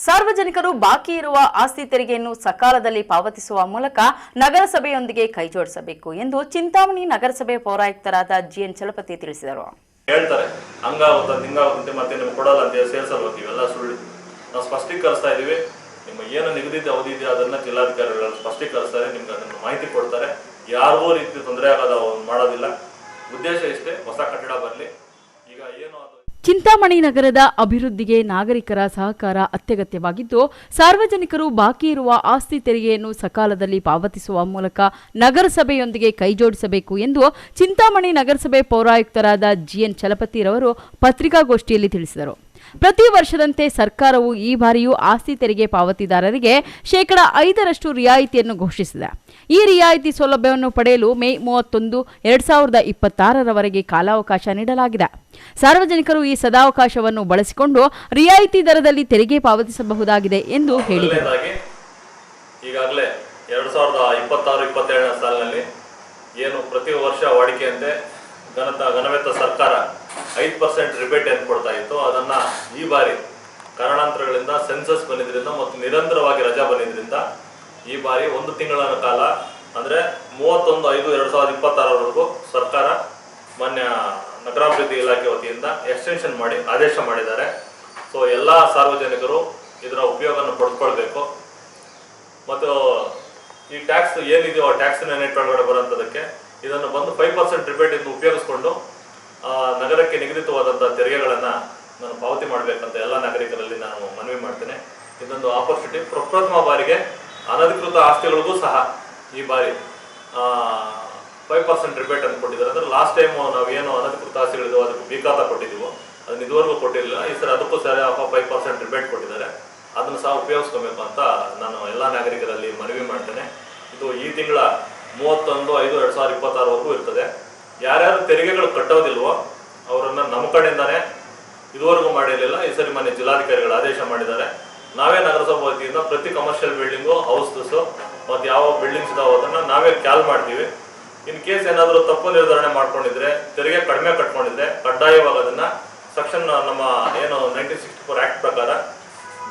ಸಾರ್ವಜನಿಕರು ಬಾಕಿ ಇರುವ ಆಸ್ತಿ ತೆರಿಗೆಯನ್ನು ಸಕಾಲದಲ್ಲಿ ಪಾವತಿಸುವ ಮೂಲಕ ನಗರಸಭೆಯೊಂದಿಗೆ ಕೈಜೋಡಿಸಬೇಕು ಎಂದು ಚಿಂತಾಮಣಿ ನಗರಸಭೆ ಪೌರಾಯುಕ್ತರಾದ ಜಿಎನ್ ಚಲಪತಿ ತಿಳಿಸಿದರು. ಹೇಳ್ತಾರೆ ಹಂಗಾಗುತ್ತೆ ಮತ್ತೆ ನಿಮ್ಗೆ ಕೊಡಲ್ಲ ಅಂತ ಸೇರಿಸಲ್ಬೇಕು, ಇವೆಲ್ಲ ಸುಳ್ಳು. ನಾವು ಸ್ಪಷ್ಟೀಕರಿಸ್ತಾ ಇದೀವಿ. ನಿಮ್ಮ ಏನು ನಿಗದಿತ ಅವಧಿ ಇದೆ ಅದನ್ನ ಜಿಲ್ಲಾಧಿಕಾರಿಗಳು ಸ್ಪಷ್ಟೀಕರಿಸ್ತಾರೆ, ನಿಮ್ಗೆ ಅದನ್ನು ಮಾಹಿತಿ ಕೊಡ್ತಾರೆ. ಯಾರಿಗೂ ರೀತಿ ತೊಂದರೆ ಆಗೋದ ಮಾಡೋದಿಲ್ಲ. ಉದ್ದೇಶ ಇಷ್ಟೇ, ಹೊಸ ಕಟ್ಟಡ ಬರಲಿ. ಈಗ ಏನು ಚಿಂತಾಮಣಿ ನಗರದ ಅಭಿವೃದ್ಧಿಗೆ ನಾಗರಿಕರ ಸಹಕಾರ ಅತ್ಯಗತ್ಯವಾಗಿದ್ದು, ಸಾರ್ವಜನಿಕರು ಬಾಕಿ ಇರುವ ಆಸ್ತಿ ತೆರಿಗೆಯನ್ನು ಸಕಾಲದಲ್ಲಿ ಪಾವತಿಸುವ ಮೂಲಕ ನಗರಸಭೆಯೊಂದಿಗೆ ಕೈಜೋಡಿಸಬೇಕು ಎಂದು ಚಿಂತಾಮಣಿ ನಗರಸಭೆ ಪೌರಾಯುಕ್ತರಾದ ಜಿಎನ್ ಚಲಪತಿರವರು ಪತ್ರಿಕಾಗೋಷ್ಠಿಯಲ್ಲಿ ತಿಳಿಸಿದರು. ಪ್ರತಿ ವರ್ಷದಂತೆ ಸರ್ಕಾರವು ಈ ಬಾರಿಯೂ ಆಸ್ತಿ ತೆರಿಗೆ ಪಾವತಿದಾರರಿಗೆ ಶೇಕಡಾ 5% ರಿಯಾಯಿತಿಯನ್ನು ಘೋಷಿಸಿದೆ. ಈ ರಿಯಾಯಿತಿ ಸೌಲಭ್ಯವನ್ನು ಪಡೆಯಲು ಮೇ 31, 2026ರವರೆಗೆ ಕಾಲಾವಕಾಶ ನೀಡಲಾಗಿದೆ. ಸಾರ್ವಜನಿಕರು ಈ ಸದಾವಕಾಶವನ್ನು ಬಳಸಿಕೊಂಡು ರಿಯಾಯಿತಿ ದರದಲ್ಲಿ ತೆರಿಗೆ ಪಾವತಿಸಬಹುದಾಗಿದೆ ಎಂದು ಹೇಳಿದರು. ಈಗಾಗಲೇ 2026-27ನೇ ಸಾಲಿನಲ್ಲಿ ಏನು ಪ್ರತಿ ವರ್ಷ ವಾಡಿಕೆಯಂತೆ ಘನವೆತ್ತ ಸರ್ಕಾರ 5% ರಿಬೇಟ್ ಏನು ಕೊಡ್ತಾ ಇತ್ತು, ಅದನ್ನ ಈ ಬಾರಿ ಕಾರಣಾಂತರಗಳಿಂದ ಸೆನ್ಸಸ್ ಬಂದಿದ್ರಿಂದ ಮತ್ತು ನಿರಂತರವಾಗಿ ರಜಾ ಬಂದಿದ್ರಿಂದ ಈ ಬಾರಿ 1 ತಿಂಗಳ ಕಾಲ ಅಂದ್ರೆ 31/5/2026ರವರೆಗೂ ಸರ್ಕಾರ ಮಾನ್ಯ ನಗರಾಭಿವೃದ್ಧಿ ಇಲಾಖೆ ವತಿಯಿಂದ ಎಕ್ಸ್ಟೆನ್ಷನ್ ಮಾಡಿ ಆದೇಶ ಮಾಡಿದ್ದಾರೆ. ಸೊ ಎಲ್ಲ ಸಾರ್ವಜನಿಕರು ಇದರ ಉಪಯೋಗವನ್ನು ಪಡೆದುಕೊಳ್ಬೇಕು. ಮತ್ತು ಈ ಟ್ಯಾಕ್ಸ್ ಏನಿದೆಯೋ ಆ ಟ್ಯಾಕ್ಸಿನ ನೆಟ್ ಒಳಗಡೆ ಬರೋಂಥದಕ್ಕೆ ಇದನ್ನು ಬಂದು 5% ರಿಬೇಟ್ ಇಂದ ಉಪಯೋಗಿಸ್ಕೊಂಡು ನಗರಕ್ಕೆ ನಿಗದಿತವಾದಂತಹ ತೆರಿಗೆಗಳನ್ನ ನಾನು ಪಾವತಿ ಮಾಡಬೇಕಂತ ಎಲ್ಲ ನಾಗರಿಕರಲ್ಲಿ ನಾನು ಮನವಿ ಮಾಡ್ತೇನೆ. ಇದೊಂದು ಆಪರ್ಚುನಿಟಿ. ಪ್ರಪ್ರಥಮ ಬಾರಿಗೆ ಅನಧಿಕೃತ ಆಸ್ತಿಗಳಿಗೂ ಸಹ ಈ ಬಾರಿ 5% ರಿಬೇಟ್ ಅನ್ನು ಕೊಟ್ಟಿದ್ದಾರೆ. ಅಂದ್ರೆ ಲಾಸ್ಟ್ ಟೈಮ್ ನಾವೇನು ಅನಧಿಕೃತ ಆಸ್ತಿಗಳಿದ್ವು ಅದಕ್ಕೆ ಬೀಕಾತ ಕೊಟ್ಟಿದ್ದೀವೋ ಅದನ್ನ ಇದುವರೆಗೂ ಕೊಟ್ಟಿರಲಿಲ್ಲ. ಈ ಸರಿ ಅದಕ್ಕೂ ಸರಿ 5% ರಿಬೇಟ್ ಕೊಟ್ಟಿದ್ದಾರೆ. ಅದನ್ನು ಸಹ ಉಪಯೋಗಿಸ್ಕೋಬೇಕು ಅಂತ ನಾನು ಎಲ್ಲ ನಾಗರಿಕರಲ್ಲಿ ಮನವಿ ಮಾಡ್ತೇನೆ. ಇದು ಈ ತಿಂಗಳ 31/5/2026ವರೆಗೂ ಇರ್ತದೆ. ಯಾರ್ಯಾರು ತೆರಿಗೆಗಳು ಕಟ್ಟೋದಿಲ್ವೋ ಅವರನ್ನ ನಮ್ಮ ಕಡೆಯಿಂದಾನೆ ಇದುವರೆಗೂ ಮಾಡಿರಲಿಲ್ಲ. ಈ ಸರಿ ಮನೆ ಜಿಲ್ಲಾಧಿಕಾರಿಗಳು ಆದೇಶ ಮಾಡಿದ್ದಾರೆ. ನಾವೇ ನಗರಸಭಾ ವತಿಯಿಂದ ಪ್ರತಿ ಕಮರ್ಷಿಯಲ್ ಬಿಲ್ಡಿಂಗು, ಹೌಸಸ್ ಮತ್ತು ಯಾವ ಬಿಲ್ಡಿಂಗ್ಸ್ ಇದಾವೆ ಅದನ್ನ ನಾವೇ ಕ್ಯಾಲ್ ಮಾಡ್ತೀವಿ. ಇನ್ ಕೇಸ್ ಏನಾದರೂ ತಪ್ಪು ನಿರ್ಧಾರಣೆ ಮಾಡ್ಕೊಂಡಿದ್ರೆ, ತೆರಿಗೆ ಕಡಿಮೆ ಕಟ್ಕೊಂಡಿದ್ರೆ ಕಡ್ಡಾಯವಾಗಿ ಅದನ್ನ ಸೆಕ್ಷನ್ ನಮ್ಮ ಏನು 1964 ಆಕ್ಟ್ ಪ್ರಕಾರ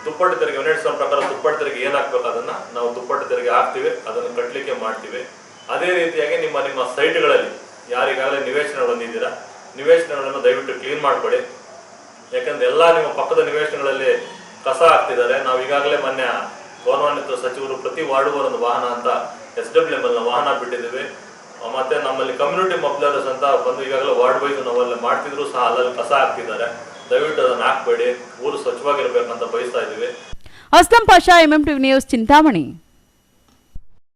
ದುಪ್ಪಟ್ಟು ತೆರಿಗೆ ಪ್ರಕಾರ ದುಪ್ಪಟ್ಟು ತೆರಿಗೆ ಏನು ಹಾಕ್ಬೇಕು ಅದನ್ನ ನಾವು ದುಪ್ಪಟ್ಟು ತೆರಿಗೆ ಹಾಕ್ತಿವಿ, ಅದನ್ನು ಕಟ್ಟಲಿಕ್ಕೆ ಮಾಡ್ತೀವಿ. ಅದೇ ರೀತಿಯಾಗಿ ನಿಮ್ಮ ಸೈಟ್ಗಳಲ್ಲಿ ಯಾರಿಗಾಗಲೇ ನಿವೇಶನ ಹೊಂದಿದ್ದೀರಾ, ನಿವೇಶನಗಳನ್ನು ದಯವಿಟ್ಟು ಕ್ಲೀನ್ ಮಾಡ್ಕೊಳ್ಳಿ. ಯಾಕಂದ್ರೆ ಎಲ್ಲ ನಿಮ್ಮ ಪಕ್ಕದ ನಿವೇಶನಗಳಲ್ಲಿ ಕಸ ಹಾಕ್ತಿದ್ದಾರೆ. ನಾವು ಈಗಾಗಲೇ ಮೊನ್ನೆ ಗೌರವಾನ್ವಿತ ಸಚಿವರು ಪ್ರತಿ ವಾರ್ಡ್ಗೂ ಒಂದು ವಾಹನ ಅಂತ SWML ವಾಹನ ಬಿಟ್ಟಿದ್ದೀವಿ. ಮತ್ತೆ ನಮ್ಮಲ್ಲಿ ಕಮ್ಯುನಿಟಿ ಮಫ್ಲರ್ಸ್ ಅಂತ ಬಂದು ಈಗಾಗಲೇ ವಾರ್ಡ್ ವೈಸ್ ನಾವೆಲ್ಲ ಮಾಡ್ತಿದ್ರು ಸಹ ಅಲ್ಲಲ್ಲಿ ಕಸ ಹಾಕ್ತಿದ್ದಾರೆ. ದಯವಿಟ್ಟು ಅದನ್ನು ಹಾಕ್ಬೇಡಿ, ಊರು ಸ್ವಚ್ಛವಾಗಿರ್ಬೇಕಂತ ಬಯಸ್ತಾ ಇದ್ದೀವಿ. Aslam Pasha, MMTV news, Chintamani.